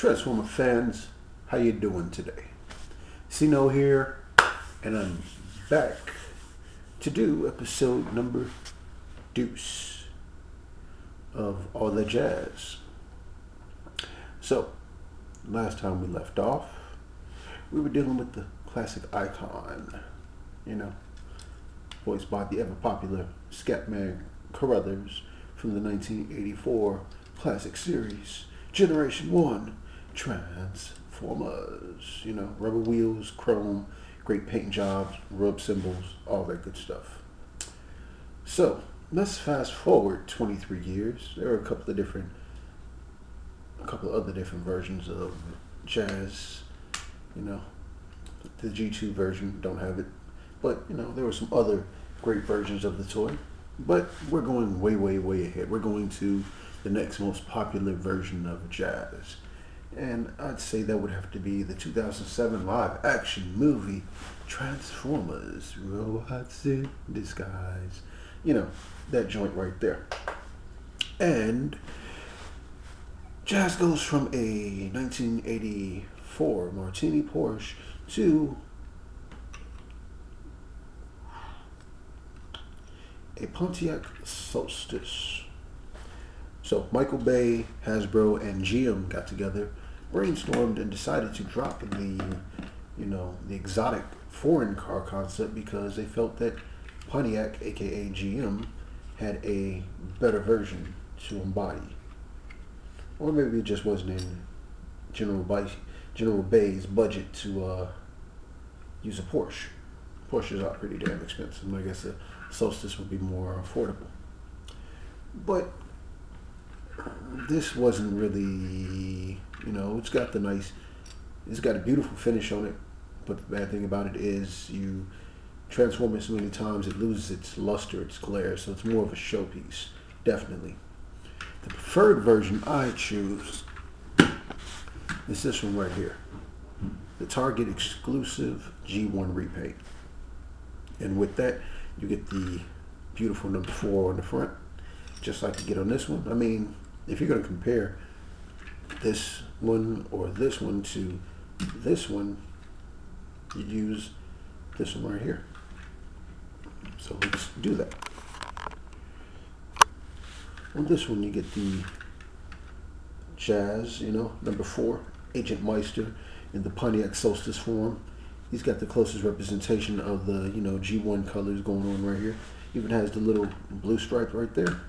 Transformer fans, how you doing today? Cino here, and I'm back to do episode number deuce of All the Jazz. So, last time we left off, we were dealing with the classic icon, voiced by the ever-popular Scatman Carruthers from the 1984 classic series, Generation 1, Transformers. Rubber wheels, chrome, great paint jobs, rub symbols, all that good stuff. So, let's fast forward 23 years. There are a couple of other different versions of Jazz. The G2 version, don't have it. But, there were some other great versions of the toy. But we're going way, way, way ahead. We're going to the next most popular version of Jazz. And I'd say that would have to be the 2007 live action movie Transformers, Robots in Disguise. That joint right there. And Jazz goes from a 1984 Martini Porsche to a Pontiac Solstice. So Michael Bay, Hasbro, and GM got together, brainstormed, and decided to drop the exotic foreign car concept because they felt that Pontiac, aka GM, had a better version to embody. Or maybe it just wasn't in General Bay's budget to use a Porsche. Porsches are pretty damn expensive. I guess a Solstice would be more affordable. But this wasn't really, it's got a beautiful finish on it. But the bad thing about it is you transform it so many times it loses its luster, its glare. So it's more of a showpiece, definitely. The preferred version I choose is this one right here. The Target exclusive G1 repaint. And with that, you get the beautiful number 4 on the front, just like you get on this one. I mean, if you're going to compare this one or this one to this one, you use this one right here. So let's do that. On this one, you get the Jazz, number 4, Agent Meister in the Pontiac Solstice form. He's got the closest representation of the, G1 colors going on right here. Even has the little blue stripe right there.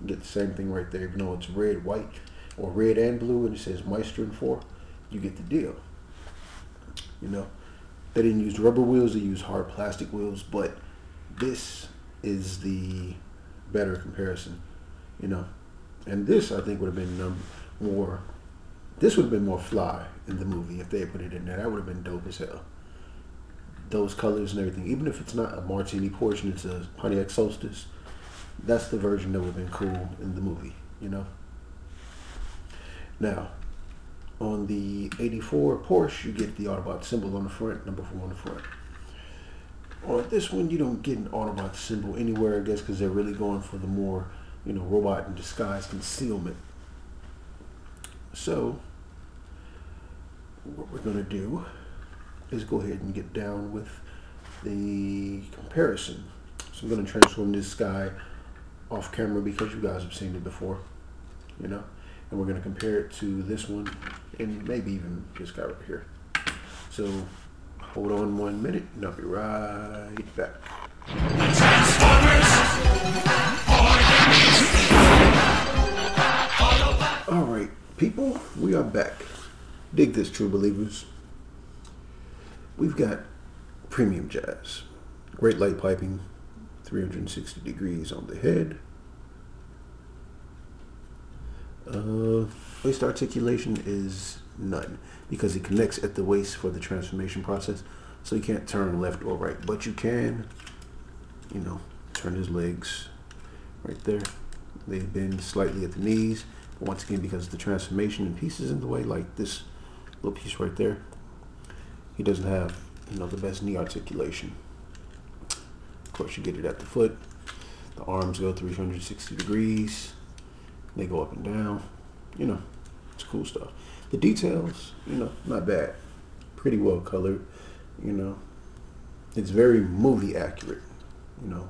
You get the same thing right there, even though it's red, white, or red and blue, and it says Meister in 4. You get the deal. They didn't use rubber wheels, they used hard plastic wheels, but this is the better comparison, And this, I think, would have been more fly in the movie if they had put it in there. That would have been dope as hell. Those colors and everything, even if it's not a Martini Porsche and it's a Pontiac Solstice, that's the version that would have been cool in the movie, Now, on the 84 Porsche, you get the Autobot symbol on the front, number 4 on the front. On this one, you don't get an Autobot symbol anywhere, I guess, because they're really going for the more, robot in disguise concealment. So, what we're going to do is go ahead and get down with the comparison. So I'm going to transform this guy off camera because you guys have seen it before, and we're going to compare it to this one and maybe even this guy right here. So hold on 1 minute and I'll be right back. Alright people, we are back. Dig this, true believers. We've got premium Jazz, great light piping, 360 degrees on the head. Waist articulation is none because it connects at the waist for the transformation process, so you can't turn left or right, but you can, turn his legs right there. They bend slightly at the knees, but once again, because of the transformation and pieces in the way, like this little piece right there, he doesn't have, the best knee articulation. Of course, you get it at the foot. The arms go 360 degrees. They go up and down. It's cool stuff. The details, not bad. Pretty well colored, It's very movie accurate,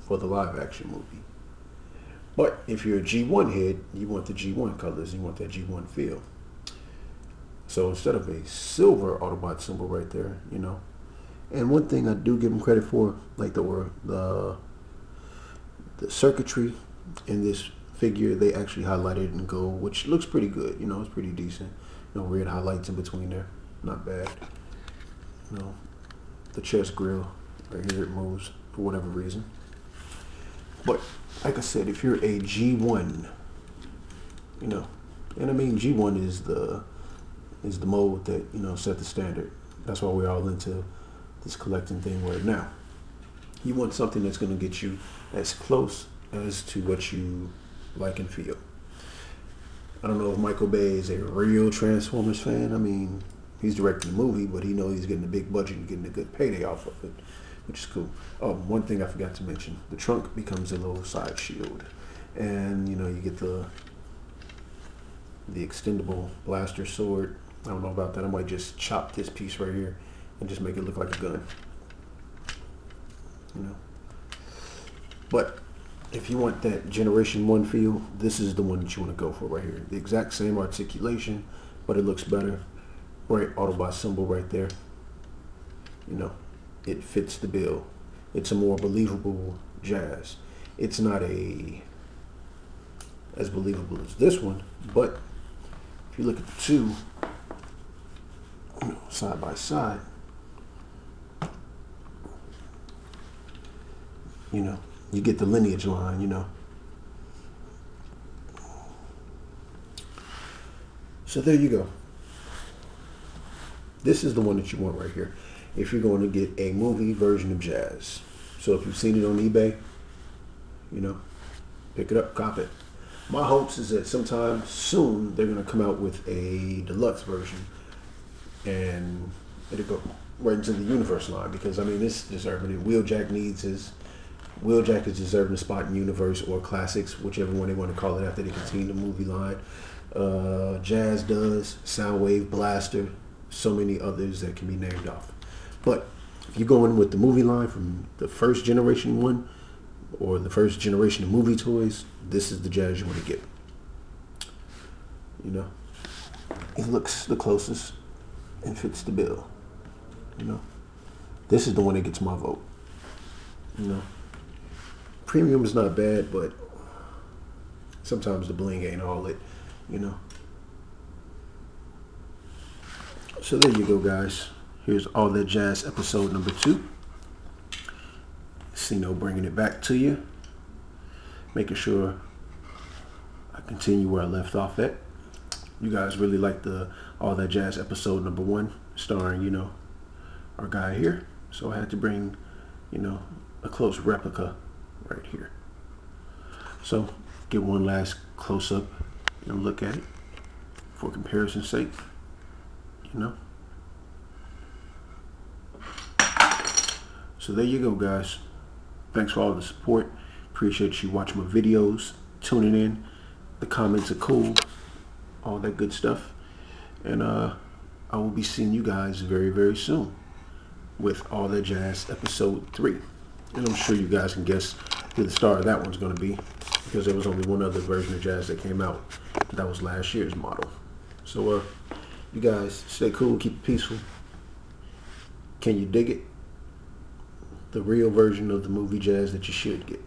for the live action movie. But if you're a G1 head, you want the G1 colors, you want that G1 feel. So instead of a silver Autobot symbol right there, And one thing I do give them credit for, like the circuitry in this figure, they actually highlighted it in gold, which looks pretty good. It's pretty decent. Red highlights in between there, not bad. The chest grill right here, it moves for whatever reason. But like I said, if you're a G1, and I mean G1 is the mode that set the standard. That's why we're all into this collecting thing right now. You want something that's going to get you as close as to what you like and feel. I don't know if Michael Bay is a real Transformers fan. I mean, he's directing the movie, but he knows he's getting a big budget and getting a good payday off of it, which is cool. Oh, one thing I forgot to mention: the trunk becomes a little side shield, and you get the extendable blaster sword. I don't know about that. I might just chop this piece right here and just make it look like a gun. But if you want that Generation 1 feel, this is the one that you want to go for right here. The exact same articulation, but it looks better. Right, Autobot symbol right there. It fits the bill. It's a more believable Jazz. It's not as believable as this one, but if you look at the two, side by side, you get the lineage line, So there you go. This is the one that you want right here if you're going to get a movie version of Jazz. So if you've seen it on eBay, pick it up, cop it. My hopes is that sometime soon they're going to come out with a deluxe version and it'll go right into the Universe line, because I mean, this deserving it. Wheeljack is deserving a spot in Universe or Classics, whichever one they want to call it after they continue the movie line. Jazz does, Soundwave, Blaster, so many others that can be named off. But if you're going with the movie line from the first generation one or the first generation of movie toys, this is the Jazz you want to get. It looks the closest and fits the bill. This is the one that gets my vote. Premium is not bad, but sometimes the bling ain't all it, So there you go, guys. Here's All That Jazz episode number 2. Sino bringing it back to you, making sure I continue where I left off at. You guys really like the All That Jazz episode number 1, starring, our guy here. So I had to bring, a close replica right here. So get one last close up and look at it for comparison's sake. So there you go, guys. Thanks for all the support. Appreciate you watching my videos, tuning in. The comments are cool, all that good stuff. And I will be seeing you guys very, very soon with All That Jazz episode 3. And I'm sure you guys can guess who the star of that one's going to be, because there was only one other version of Jazz that came out. That was last year's model. So you guys stay cool, keep it peaceful. Can you dig it? The real version of the movie Jazz that you should get.